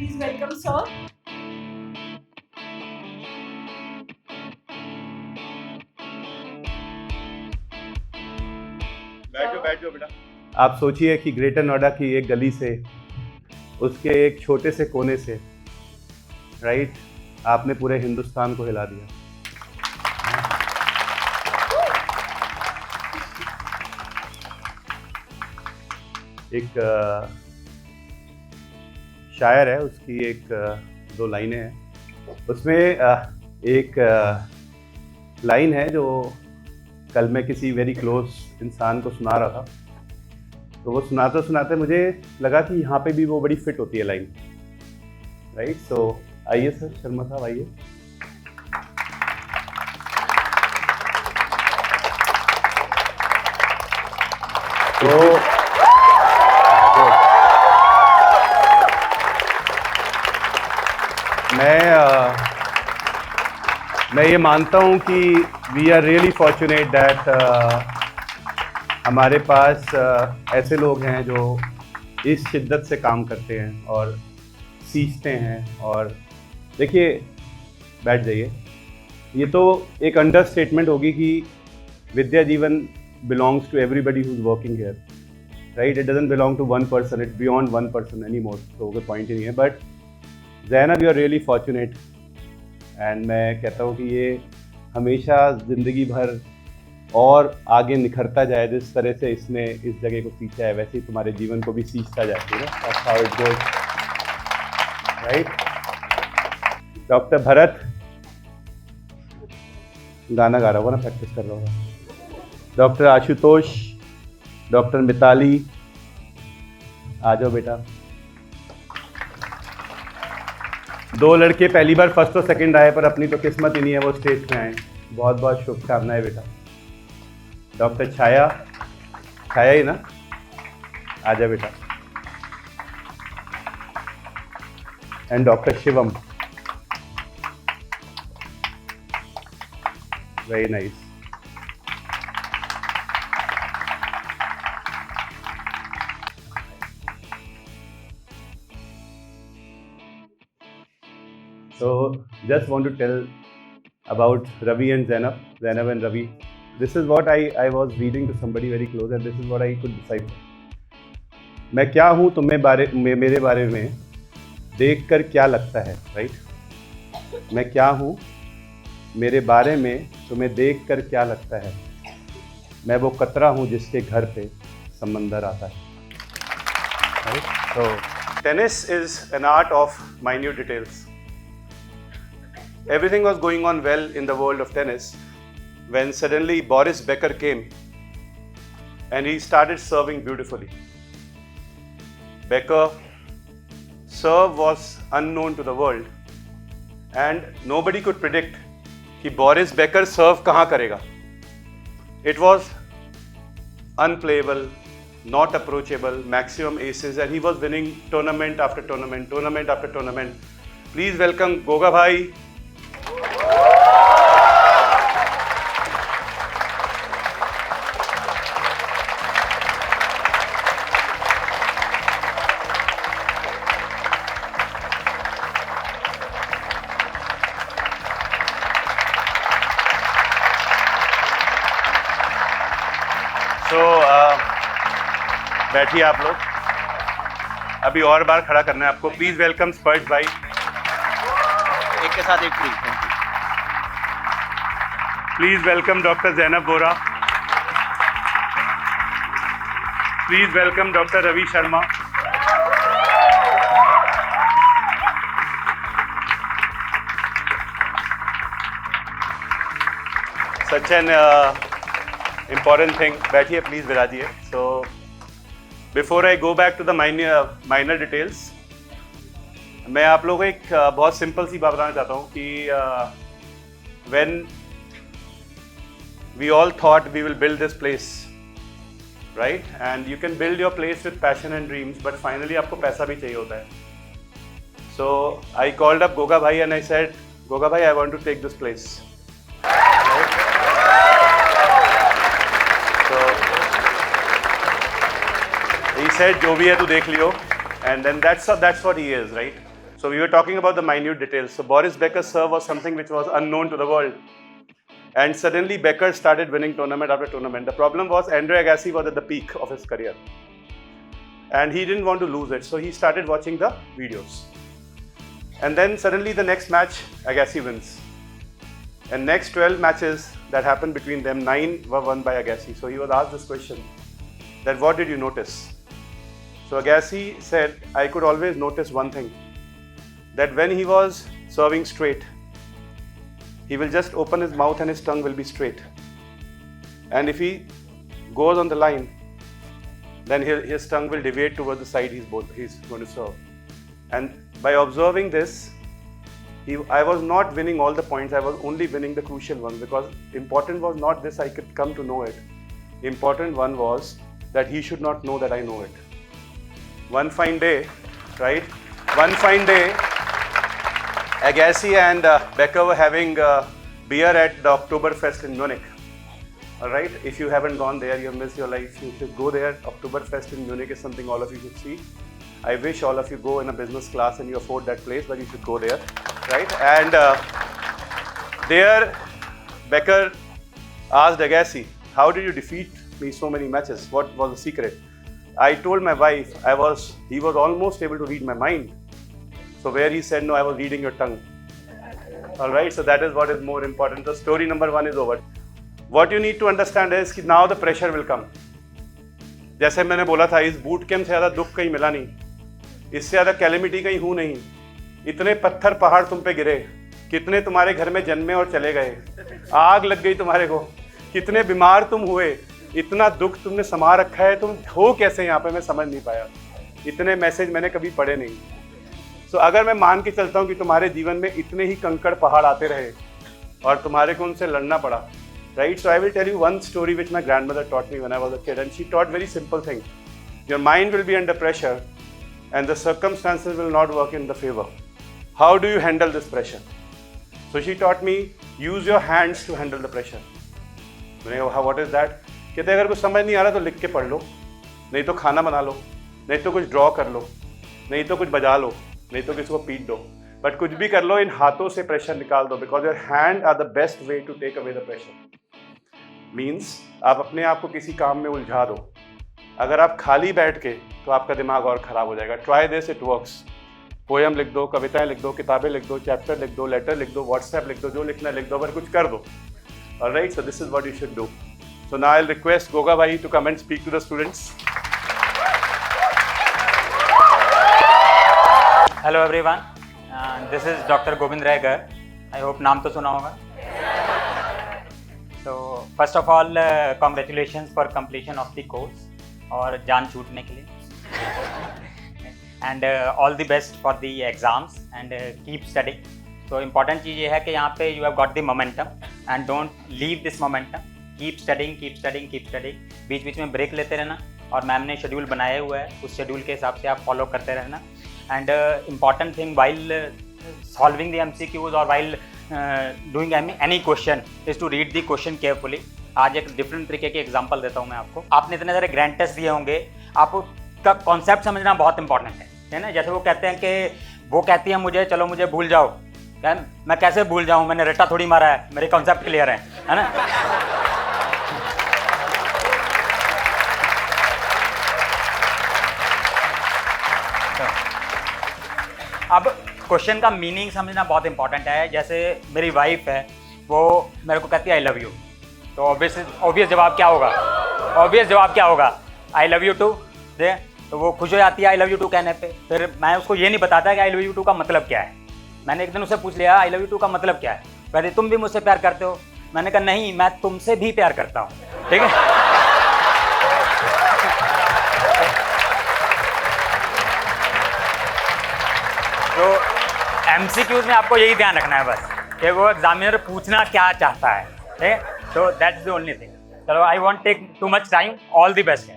Please welcome sir. बैठ जाओ बेटा। आप सोचिए कि ग्रेटर नोएडा की एक गली से, उसके एक छोटे से कोने से, राइट, आपने पूरे हिंदुस्तान को हिला दिया। एक शायर है, उसकी एक दो लाइनें हैं, उसमें एक लाइन है जो कल मैं किसी वेरी क्लोज इंसान को सुना रहा था, तो वो सुनाते सुनाते मुझे लगा कि यहाँ पे भी वो बड़ी फिट होती है लाइन, राइट। सो आइए सर, शर्मा साहब आइए। तो मैं ये मानता हूँ कि we are really fortunate that हमारे पास ऐसे लोग हैं जो इस शिद्दत से काम करते हैं और सीखते हैं। और देखिए, बैठ जाइए, ये तो एक अंडर स्टेटमेंट होगी कि Vidya Jeevan belongs to everybody who is working here, right. It doesn't belong to one person, it beyond one person any more, तो कोई पॉइंट ही नहीं है। But Zainab, you are really fortunate, and मैं कहता हूँ कि ये हमेशा ज़िंदगी भर और आगे निखरता जाए। जिस तरह से इसने इस जगह को सींचा है, वैसे ही तुम्हारे जीवन को भी सींचता जाए, that's how it goes, right. Doctor Bharat गाना गा रहा होगा ना, प्रैक्टिस कर रहा होगा। डॉक्टर आशुतोष, डॉक्टर मिताली, आ जाओ बेटा। दो लड़के पहली बार फर्स्ट और सेकंड आए, पर अपनी तो किस्मत ही नहीं है वो स्टेज पे आए। बहुत बहुत शुभकामनाएं बेटा। डॉक्टर छाया, छाया ही ना, आ जा बेटा। And doctor Shivam, very nice. So just want to tell about Ravi and Zainab and Ravi. This is what I was reading to somebody very close, and this is what I could decipher. मैं क्या हूँ तुम्हें मेरे बारे में देखकर क्या लगता है, राइट। मैं क्या हूँ मेरे बारे में तुम्हें देखकर क्या लगता है। मैं वो कतरा हूँ जिसके घर पे समंदर आता है, right. So tennis is an art of minute details. Everything was going on well in the world of tennis when suddenly Boris Becker came and he started serving beautifully. Becker's serve was unknown to the world and nobody could predict कि Boris Becker serve कहाँ करेगा. It was unplayable, not approachable, maximum aces, and he was winning tournament after tournament, tournament after tournament. Please welcome Goga Bhai. बैठिए आप लोग, अभी और बार खड़ा करना है आपको। प्लीज वेलकम स्पर्श भाई। एक के साथ एक please. Please welcome doctor Zainab Bora. Please welcome doctor Ravi Sharma. Such an important thing. बैठिए प्लीज, विराजिए। So before I go back to the minor details, मैं आप लोगों को एक बहुत सिंपल सी बात बताना चाहता हूँ कि when we all thought we will build this place, right, and you can build your place with passion and dreams, but finally आपको पैसा भी चाहिए होता है। So I called up Goga भाई एंड आई सेड, गोगा भाई, I want to take this place. He said, जो भी है तू देख लियो, and then that's what he is, right? So we were talking about the minute details. So Boris Becker's serve was something which was unknown to the world. And suddenly Becker started winning tournament after tournament. The problem was Andre Agassi was at the peak of his career. And he didn't want to lose it. So he started watching the videos. And then suddenly the next match, Agassi wins. And next 12 matches that happened between them, 9 were won by Agassi. So he was asked this question, that what did you notice? So Agassi said, I could always notice one thing, that when he was serving straight, he will just open his mouth and his tongue will be straight. And if he goes on the line, then his tongue will deviate towards the side he's going to serve. And by observing this, I was not winning all the points, I was only winning the crucial ones, because important was not this, I could come to know it. Important one was that he should not know that I know it. One fine day, right? One fine day, Agassi and Becker were having beer at the Oktoberfest in Munich. Alright, if you haven't gone there, you have missed your life. You should go there. Oktoberfest in Munich is something all of you should see. I wish all of you go in a business class and you afford that place, but you should go there, right? And there, Becker asked Agassi, how did you defeat me so many matches? What was the secret? I told my wife, he was almost able to read my mind. So where he said, no, I was reading your tongue. Alright, so that is what is more important. So story number 1 is over. What you need to understand is that now the pressure will come. जैसे मैंने बोला था, इस boot camp से ज़्यादा दुख कहीं मिला नहीं, इससे ज़्यादा कैलेमिटी कहीं हूँ नहीं. इतने पत्थर पहाड़ तुम पे गिरे, कितने तुम्हारे घर में जन्मे और चले गए, आग लग गई तुम्हारे को, कितने बीमार तुम हुए, इतना दुख तुमने समा रखा है, तुम हो कैसे यहाँ पे मैं समझ नहीं पाया. इतने मैसेज मैंने कभी पढ़े नहीं. तो अगर मैं मान के चलता हूँ कि तुम्हारे जीवन में इतने ही कंकड़ पहाड़ आते रहे और तुम्हारे को उनसे लड़ना पड़ा, right? So I will tell you one story which my grandmother taught me when I was a kid, and she taught very simple thing. Your mind will be under pressure and the circumstances will not work in the favor. How do you handle this pressure? So she taught me, use your hands to handle the pressure. What is that? कहते अगर कुछ समझ नहीं आ रहा तो लिख के पढ़ लो, नहीं तो खाना बना लो, नहीं तो कुछ ड्रॉ कर लो, नहीं तो कुछ बजा लो, नहीं तो किसी को पीट दो, बट कुछ भी कर लो, इन हाथों से प्रेशर निकाल दो, because your hand are the best way to take away the pressure. Means आप अपने आप को किसी काम में उलझा दो. अगर आप खाली बैठ के तो आपका दिमाग और ख़राब हो जाएगा. Try this, it works. Poem लिख दो, कविताएं लिख दो, किताबें लिख दो, चैप्टर लिख दो, लेटर लिख दो, व्हाट्सएप लिख दो, जो लिखना लिख दो, पर कुछ कर दो. Alright, so this is what you should do. So now I will request Goga bhai to come and speak to the students. Hello everyone, this is doctor Govind Raigar. I hope नाम तो सुना होगा. So first of all, congratulations for completion of the course और जान छूटने के लिए. And all the best for the exams and keep studying. So important चीज़ ये है कि यहाँ पे you have got the momentum and don't leave this momentum. Keep studying, keep studying, keep studying. बीच बीच में ब्रेक लेते रहना और मैम ने शेड्यूल बनाया हुआ है, उस शेड्यूल के हिसाब से आप फॉलो करते रहना. And important thing while solving the MCQs or while doing any question is to read the question carefully. आज एक डिफरेंट तरीके की एग्जांपल देता हूँ मैं आपको. आपने इतने सारे ग्रैंड टेस्ट दिए होंगे, आपका कॉन्सेप्ट समझना बहुत इंपॉर्टेंट है ना. जैसे वो कहते हैं कि वो कहती है मुझे, चलो मुझे भूल जाओ, मैं कैसे भूल जाऊँ, मैंने रट्टा थोड़ी मारा है, मेरे कॉन्सेप्ट क्लियर है ना. अब क्वेश्चन का मीनिंग समझना बहुत इंपॉर्टेंट है. जैसे मेरी वाइफ है, वो मेरे को कहती है आई लव यू, तो ऑब्वियस जवाब क्या होगा? ऑब्वियस जवाब क्या होगा? I love you too. तो वो खुश हो जाती है आई लव यू टू कहने पे. फिर मैं उसको ये नहीं बताता कि आई लव यू टू का मतलब क्या है. मैंने एक दिन उससे पूछ लिया, आई लव यू टू का मतलब क्या है? कहते तुम भी मुझसे प्यार करते हो. मैंने कहा नहीं, मैं तुमसे भी प्यार करता हूँ. ठीक है. तो MCQs में आपको यही ध्यान रखना है बस कि वो एग्जामिनर पूछना क्या चाहता है. ठीक है. तो दैट्स द ओनली थिंग. चलो, I want take too much time. All the best.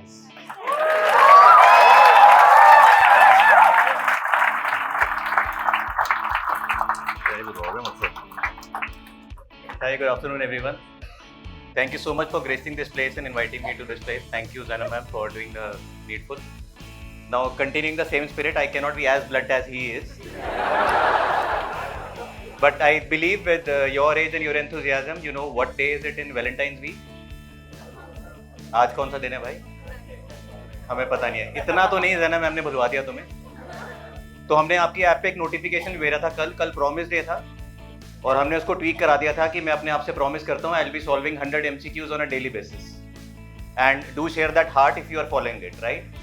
Hi, good afternoon everyone. Thank you so much for gracing this place and inviting me to this place. Thank you Zana ma'am for doing the needful. Now, continuing the same spirit, I cannot be as blunt as he is. But I believe with your age and your enthusiasm, you know what day is it in Valentine's week? आज कौन सा दिन है भाई? हमें पता नहीं है. इतना तो नहीं ज़ैना मैम ने बुलवा दिया तुम्हें. तो हमने आपकी ऐप पे एक नोटिफिकेशन भेजा था कल प्रॉमिस डे था और हमने उसको ट्वीक करा दिया था कि मैं अपने आप से प्रॉमिस करता हूँ I will be solving 100 MCQs on a daily basis and do share that heart if you are following it right.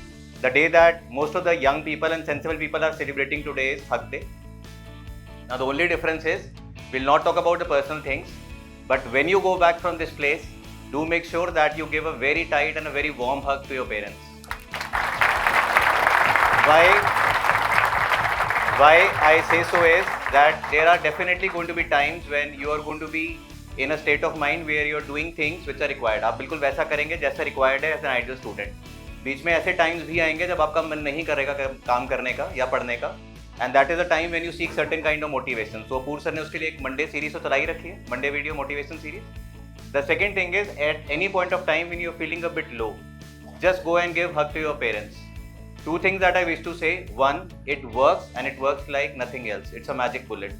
The day that most of the young people and sensible people are celebrating today is Hug Day. Now the only difference is we'll not talk about the personal things, but when you go back from this place, do make sure that you give a very tight and a very warm hug to your parents. Why I say so is that there are definitely going to be times when you are going to be in a state of mind where you are doing things which are required. आप बिल्कुल वैसा करेंगे जैसा required है as an ideal student. बीच में ऐसे times भी आएंगे जब आपका मन नहीं करेगा काम करने का या पढ़ने का and that is a time when you seek certain kind of motivation. So Apoorv sir ने उसके लिए एक मंडे सीरीज तो चलाई रखी है, Monday video motivation series. The second thing is at any point of time when you are feeling a bit low, just go and give hug to your parents. Two things that I wish to say: one, it works and it works like nothing else. It's a magic bullet.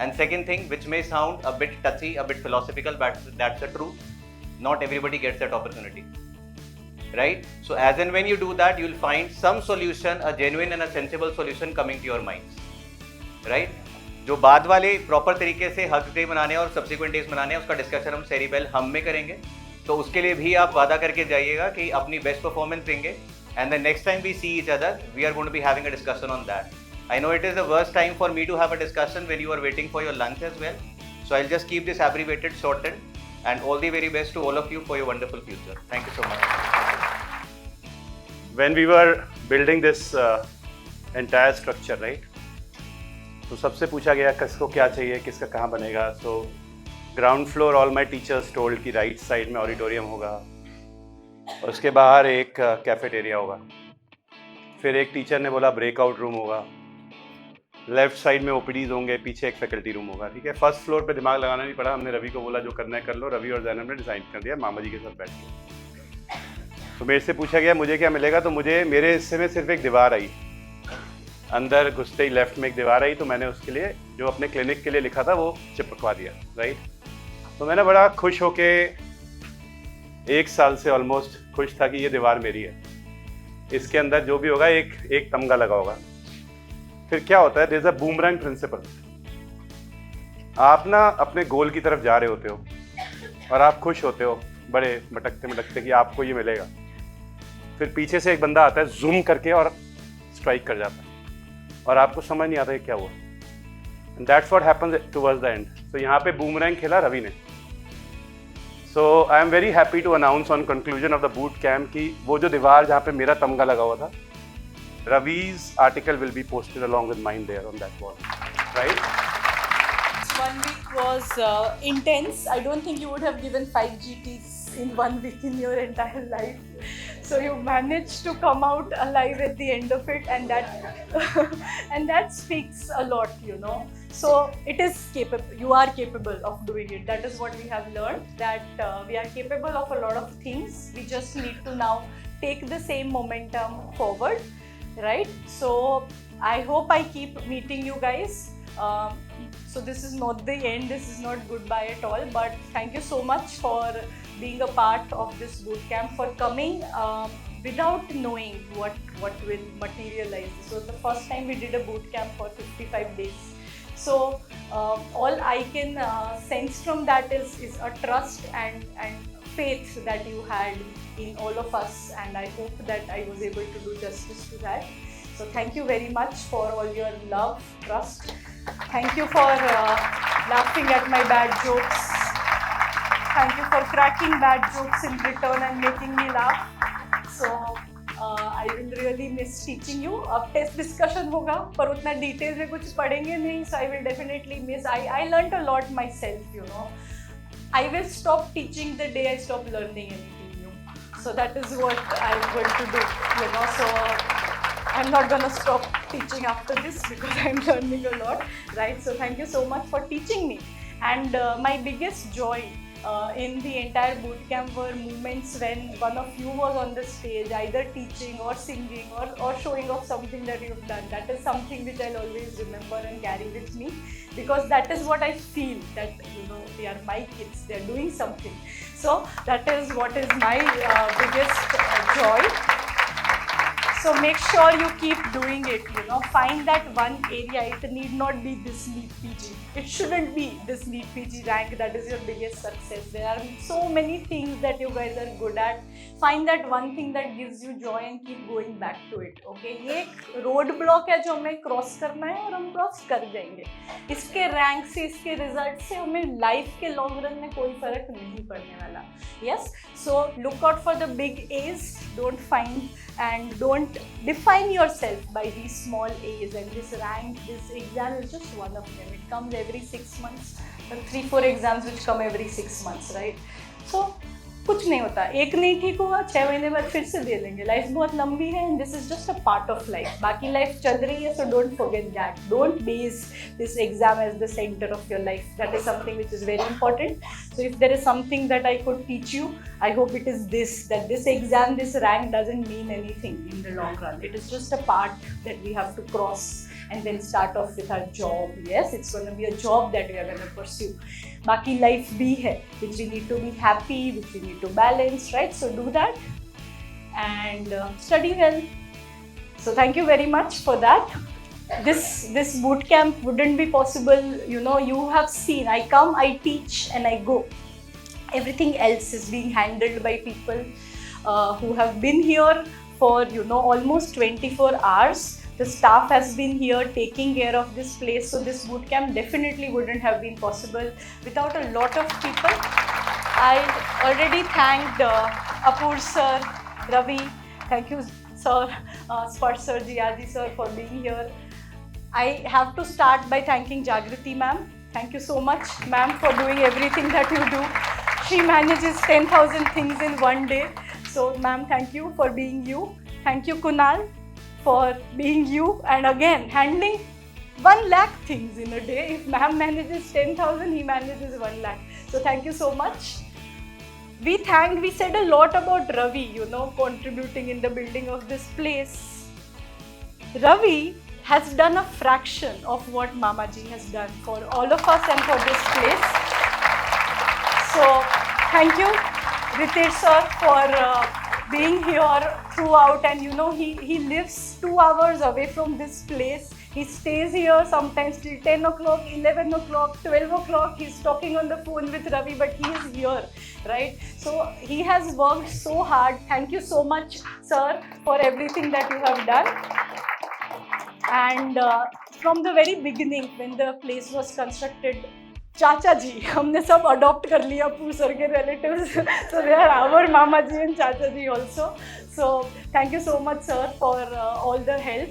And second thing, which may sound a bit touchy, a bit philosophical, but that's the truth. Not everybody gets that opportunity. Right? So as and when you do that, you will find some solution, a genuine and a sensible solution coming to your minds. Right? जो बाद वाले proper तरीके से hug day मनाने और subsequent days मनाने उसका discussion हम सेरिबेल हम में करेंगे. तो उसके लिए भी आप वादा करके जाइएगा कि अपनी बेस्ट परफॉर्मेंस देंगे. And the next time we see each other, we are going to be having a discussion on that. I know it is the worst time for me to have a discussion when you are waiting for your lunch as well. So I'll just keep this abbreviated, shortened, and all the very best to all of you for your wonderful future. Thank you so much. When we were building this entire structure, right? तो सबसे पूछा गया किसको क्या चाहिए, किसका कहाँ बनेगा. So ground floor, all my teachers told कि right side में ऑडिटोरियम होगा और उसके बाहर एक कैफेटेरिया होगा. फिर एक टीचर ने बोला ब्रेकआउट रूम होगा, लेफ्ट साइड में ओपीडीज होंगे, पीछे एक फैकल्टी रूम होगा. ठीक है, फर्स्ट फ्लोर पे दिमाग लगाना नहीं पड़ा. हमने रवि को बोला जो करना है कर लो. रवि और जैनब ने डिज़ाइन कर दिया मामा जी के साथ बैठ के. तो मेरे से पूछा गया मुझे क्या मिलेगा, तो मुझे मेरे हिस्से में सिर्फ एक दीवार आई. अंदर घुसते ही लेफ्ट में एक दीवार आई, तो मैंने उसके लिए जो अपने क्लिनिक के लिए लिखा था वो चिपकवा दिया. राइट, तो मैंने बड़ा खुश होके 1 साल से ऑलमोस्ट खुश था कि ये दीवार मेरी है. इसके अंदर जो भी होगा एक तमगा लगा होगा. फिर क्या होता है, there is a boomerang principle. आप ना अपने गोल की तरफ जा रहे होते हो और आप खुश होते हो बड़े मटकते कि आपको ये मिलेगा. फिर पीछे से एक बंदा आता है जूम करके और स्ट्राइक कर जाता है और आपको समझ नहीं आता है क्या हुआ. That's what happens towards the end. तो यहाँ पे बूमरैंग खेला रवि ने. So I am very happy to announce on conclusion of the boot camp कि वो जो दीवार जहाँ पे मेरा तमगा लगा हुआ था, Ravi's article will be posted along with mine there on that wall, right? This 1 week was intense. I don't think you would have given 5 GTs in 1 week in your entire life. So you managed to come out alive at the end of it, and that speaks a lot, you know. So it is capable. You are capable of doing it. That is what we have learned. That we are capable of a lot of things. We just need to now take the same momentum forward, right? So I hope I keep meeting you guys. So this is not the end. This is not goodbye at all. But thank you so much for being a part of this bootcamp, for coming without knowing what will materialize. This was the first time we did a bootcamp for 55 days. So all I can sense from that is a trust and faith that you had in all of us, and I hope that I was able to do justice to that. So thank you very much for all your love, trust. Thank you for laughing at my bad jokes. Thank you for cracking bad jokes in return and making me laugh. So I will really miss teaching you. अब test discussion होगा पर उतना detail में कुछ पढ़ेंगे नहीं. So I will definitely miss. I learned a lot myself, you know. I will stop teaching the day I stop learning anything new. So that is what I'm going to do, you know. So I'm not gonna stop teaching after this because I'm learning a lot, right? So thank you so much for teaching me. And my biggest joy in the entire bootcamp were moments when one of you was on the stage, either teaching or singing or showing off something that you've done. That is something which I'll always remember and carry with me, because that is what I feel, that they are my kids, they are doing something. So that is what is my biggest joy. So make sure you keep doing it, find that one area. It need not be this NEET PG. It shouldn't be this NEET PG rank that is your biggest success. There are so many things that you guys are good at. Find that one thing that gives you joy and keep going back to it. Okay? ये एक road block है जो हमें cross करना है और हम cross कर जाएंगे. इसके रैंक से, इसके रिजल्ट से हमें लाइफ के लॉन्ग रन में कोई फर्क नहीं पड़ने वाला. Yes? So look out for the big A's. Don't find and don't define yourself by these small A's, and this rank, this exam is just one of them. It comes every 6 months. There are 3-4 exams which come every 6 months, right? So कुछ नहीं होता, एक नहीं ठीक हुआ 6 महीने बाद फिर से दे देंगे. लाइफ बहुत लंबी है and this is just a part of life. बाकी लाइफ चल रही है, so don't forget that. Don't base this exam as the center of your life. That is something which is very important. So if there is something that I could teach you, I hope it is this, that this exam, this rank doesn't mean anything in the long run. It is just a part that we have to cross and then start off with our job. Yes, it's going to be a job that we are going to pursue. Baki life bhi hai, which we need to be happy, which we need to balance, right? So do that and study well. So thank you very much for that. This boot camp wouldn't be possible. You have seen, I come, I teach and I go. Everything else is being handled by people who have been here for almost 24 hours. The staff has been here taking care of this place, so this bootcamp definitely wouldn't have been possible without a lot of people. I already thanked Apurv sir, Ravi, thank you sir, Sparsh sir, Jiyaji sir for being here. I have to start by thanking Jagriti ma'am. Thank you so much ma'am for doing everything that you do. She manages 10,000 things in one day. So ma'am, thank you for being you. Thank you Kunal for being you, and again handling 1 lakh things in a day. If ma'am manages 10,000, he manages 1 lakh. So thank you so much. We said a lot about Ravi, contributing in the building of this place. Ravi has done a fraction of what Mamaji has done for all of us and for this place. So thank you Ritesh sir for being here throughout, and he lives 2 hours away from this place. He stays here sometimes till 10 o'clock, 11 o'clock, 12 o'clock. He's talking on the phone with Ravi, but he is here, right? So he has worked so hard. Thank you so much, sir, for everything that you have done. And from the very beginning, when the place was constructed, चाचा जी हमने सब adopt कर लिया अपूर्व sir के relatives. So they are our mama ji and chacha ji also. So thank you so much sir for all the help.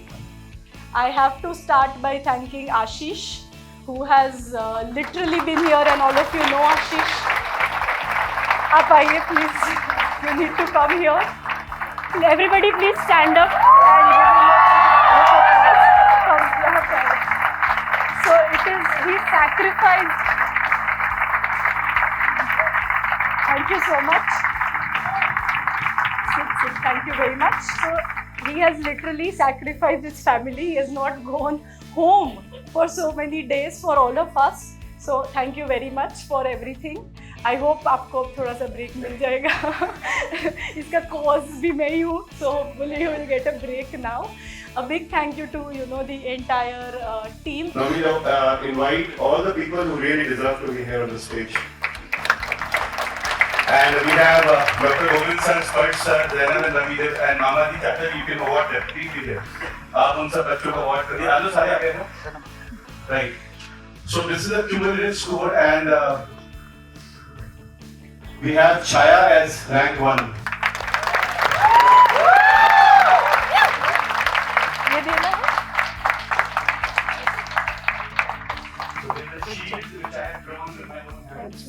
I have to start by thanking Ashish, who has literally been here, and all of you know Ashish. Aap aaiye please, you need to come here. Everybody please stand up and give him a applause. So he sacrificed. Thank you so much. Sit. Thank you very much. So he has literally sacrificed his family. He has not gone home for so many days for all of us. So thank you very much for everything. I hope आपको थोड़ा सा break मिल जाएगा. इसका cause भी मैं ही हूँ. So hopefully you will get a break now. A big thank you to the entire team. Now we invite all the people who really deserve to be here on the stage. And we have Dr. Govind sir, Sparsh sir, Zainab and Ravi and Mama Ji Chacha, you can award them. Please be there. आप उन सब बच्चों को award करिए. आज तो सारे आ गए हैं. Right. So this is a cumulative score, and we have Chaya as rank 1. ये देना है. So in the sheet which I have drawn with my own hands.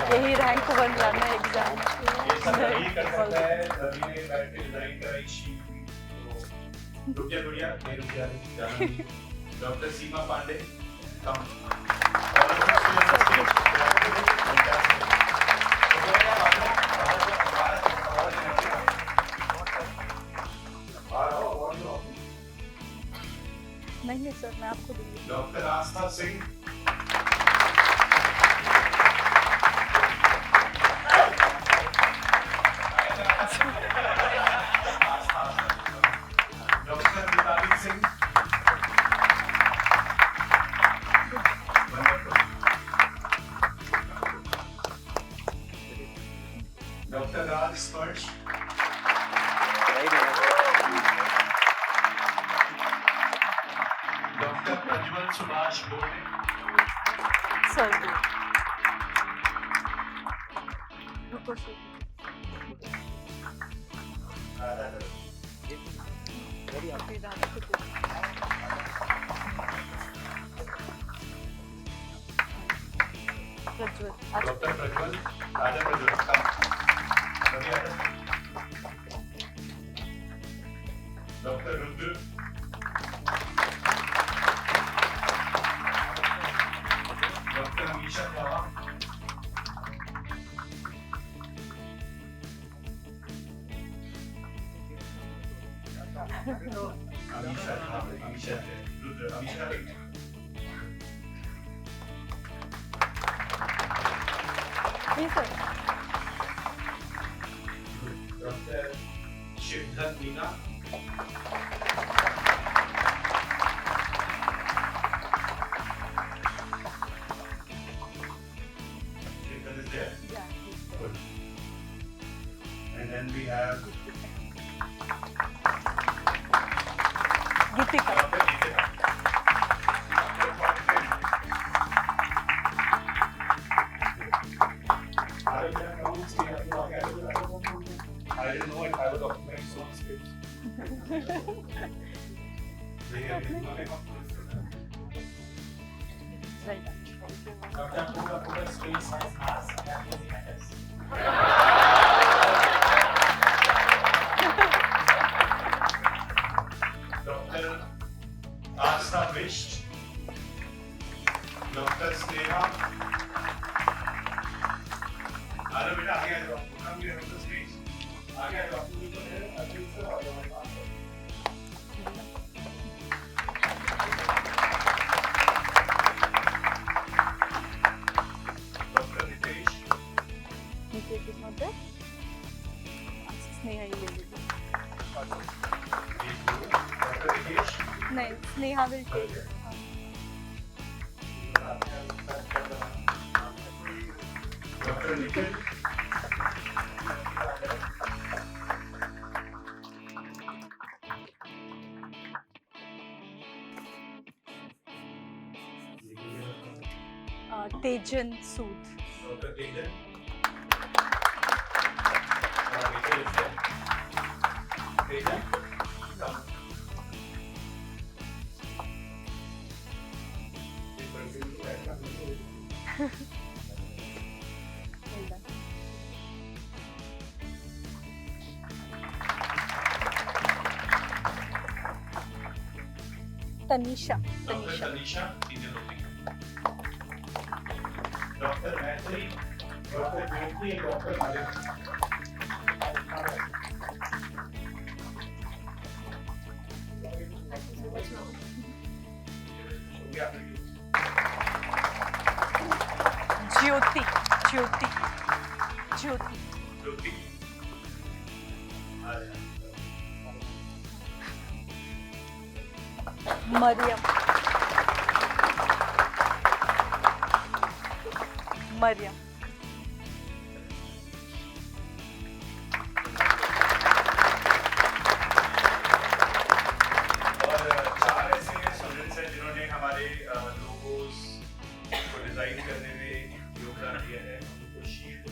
यही रैंक 1 लाना है एग्जाम. ये सब रवि कर सकता है. रवि ने बैठ के डिजाइन कराई शीट. तो रुक जा बढ़िया, रुक जा. Doctor Seema Pande, Come. All of us stay on the stage. Fantastic. नहीं सर, मैं आपको दूंगी। डॉक्टर आस्था सिंह। डॉक्टर मिताली सिंह। डॉक्टर राज स्पर्श। डॉक्टर प्रज्वल सुभाष बोले। सर रुको सर। प्रज्वल डॉक्टर प्रज्वल आजा प्रज्वल कम अभी आजा डॉक्टर रुद्र डॉक्टर अमीशा बाबा Amisha Rudra Amisha ji sir. Doctor Shivdhar Meena Shiv is there. Good. And then we have Geetika. Dr. Geetika. I didn't know if I was occupying so much space. Right. space has mass that really matters. Dr. Asta Vish, Dr. Sneha. अरे बेटा आगे आ जाओ, come here on the stage. आगे आ जाओ, तुम तो है अभी से आ जाओ पास। Dr. Nitesh. Nitesh is not there. Sneha ही ले लीजिए। Dr. Nitesh. नहीं, Sneha will take. Dr. Nikhil. Tejan Sood. Dr. Tejan. Nikhil is there. Tejan, come. Well done. Tanisha. Dr. Tanisha, senior looking. Dr. Maitri, Dr. Jyoti and Dr. Malik. Jyoti. Jyoti. Jyoti. Jyoti. Mariam. Mariam. और चार ऐसे students हैं जिन्होंने हमारे logos को design करने में योगदान दिया है। उनको शील्ड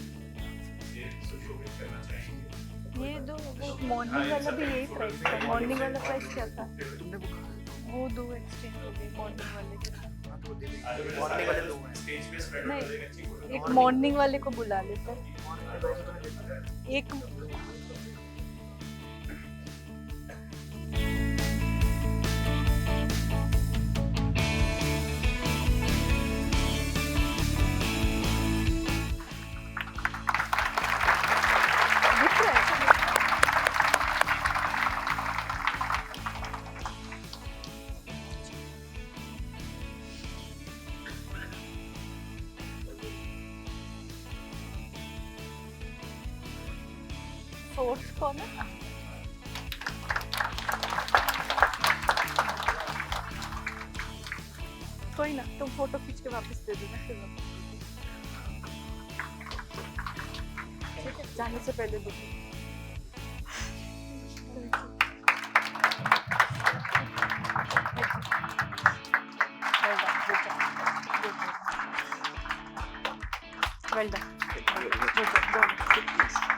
से सुशोभित करना चाहेंगे। ये दो मॉर्निंग वाला भी यही प्राइस था। मॉर्निंग वाला प्राइस क्या था? वो दो एक्सचेंज हो गए मॉर्निंग वाले के साथ। मॉर्निंग वाले लोग स्टेज पे स्प्रेड कर देंगे। नहीं, एक मॉर्निंग वाले को बुला लेते हैं। एक फोर्थ कॉर्नर. कोई ना, तुम फोटो खींच के वापस दे देना फिर मैं. ठीक है, जाने से पहले दो. Well done. Good job. Go on.